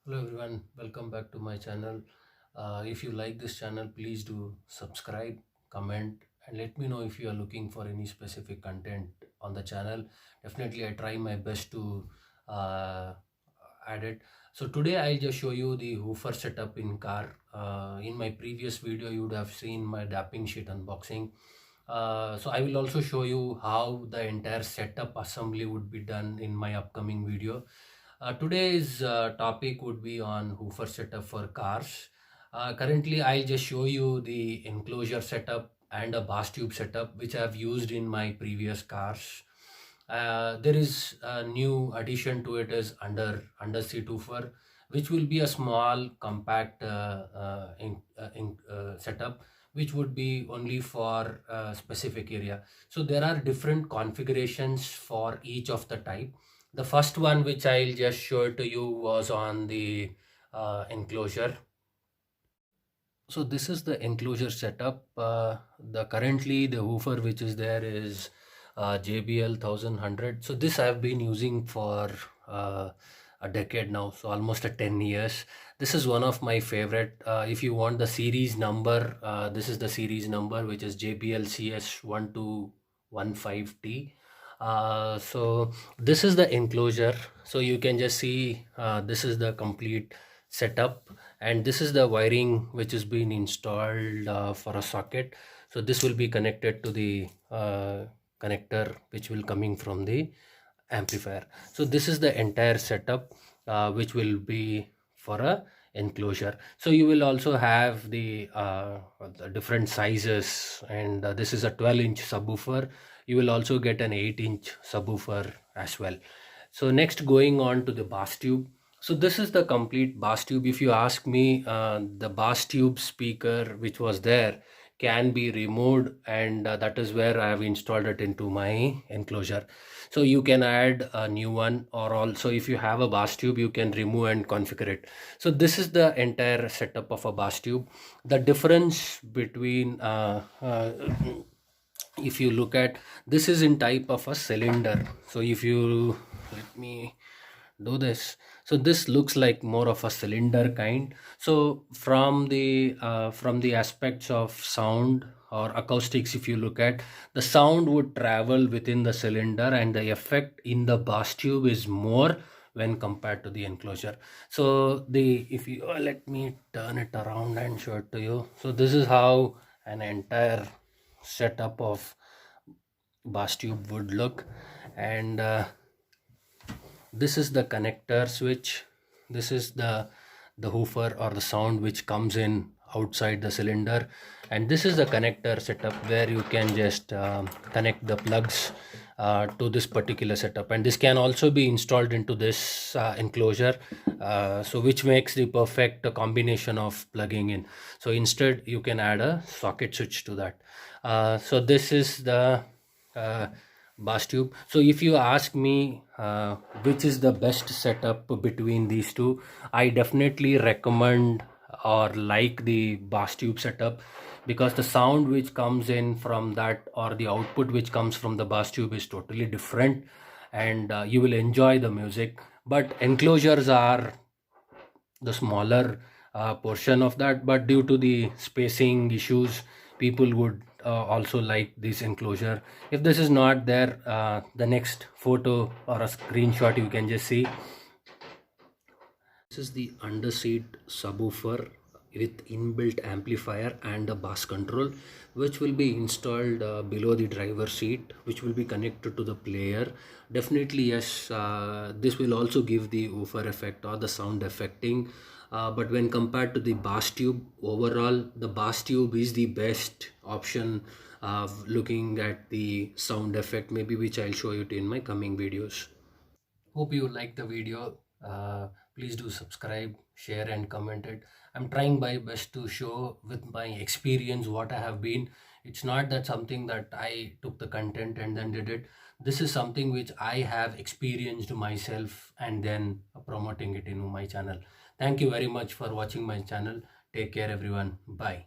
Hello everyone, welcome back to my channel. If you like this channel, please do subscribe, comment, and let me know if you are looking for any specific content on the channel. Definitely, I try my best to uh, add it. So today I'll just show you the woofer setup in car. In my previous video, you would have seen my dapping sheet unboxing. So I will also show you how the entire setup assembly would be done in my upcoming video. Today's topic would be on woofer setup for cars. Currently, I'll just show you the enclosure setup and a bass tube setup which I've used in my previous cars. There is a new addition to it is under-seat woofer, which will be a small compact setup which would be only for a specific area. So there are different configurations for each of the type. The first one which I'll just show it to you was on the enclosure. So this is the enclosure setup. Currently the woofer which is there is JBL 1100. So this I've been using for a decade now, so almost 10 years. This is one of my favorite. If you want the series number, this is the series number, which is JBL CS1215T. So this is the enclosure. So you can just see this is the complete setup, and this is the wiring which is being installed for a socket. So this will be connected to the connector which will coming from the amplifier. So this is the entire setup which will be for a enclosure. So you will also have the different sizes, and this is a 12-inch subwoofer. You will also get an 8-inch subwoofer as well. So next, going on to the bass tube. So this is the complete bass tube. If you ask me, the bass tube speaker which was there can be removed, and that is where I have installed it into my enclosure. So you can add a new one, or also if you have a bass tube, you can remove and configure it. So this is the entire setup of a bass tube. The difference between if you look at, this is in type of a cylinder. So if you let me do this, so this looks like more of a cylinder kind. So from the aspects of sound or acoustics, if you look at, the sound would travel within the cylinder, and the effect in the bass tube is more when compared to the enclosure. So if you let me turn it around and show it to you. So this is how an entire setup of bass tube would look, and this is the connector switch. This is the woofer or the sound which comes in outside the cylinder, and this is the connector setup where you can just connect the plugs to this particular setup, and this can also be installed into this enclosure, so which makes the perfect combination of plugging in. So instead you can add a socket switch to that. So this is the bass tube. So if you ask me which is the best setup between these two, I definitely recommend or like the bass tube setup, because the sound which comes in from that, or the output which comes from the bass tube, is totally different, and you will enjoy the music. But enclosures are the smaller portion of that, but due to the spacing issues, people would also like this enclosure. If this is not there, the next photo or a screenshot you can just see. This is the under-seat subwoofer with inbuilt amplifier and a bass control, which will be installed below the driver seat, which will be connected to the player. Definitely yes, this will also give the woofer effect or the sound affecting, but when compared to the bass tube, overall the bass tube is the best option looking at the sound effect, maybe, which I'll show you in my coming videos. Hope you like the video. Please do subscribe, share, and comment it. I'm trying my best to show with my experience what I have been. It's not that something that I took the content and then did it. This is something which I have experienced myself and then promoting it in my channel. Thank you very much for watching my channel. Take care, everyone. Bye.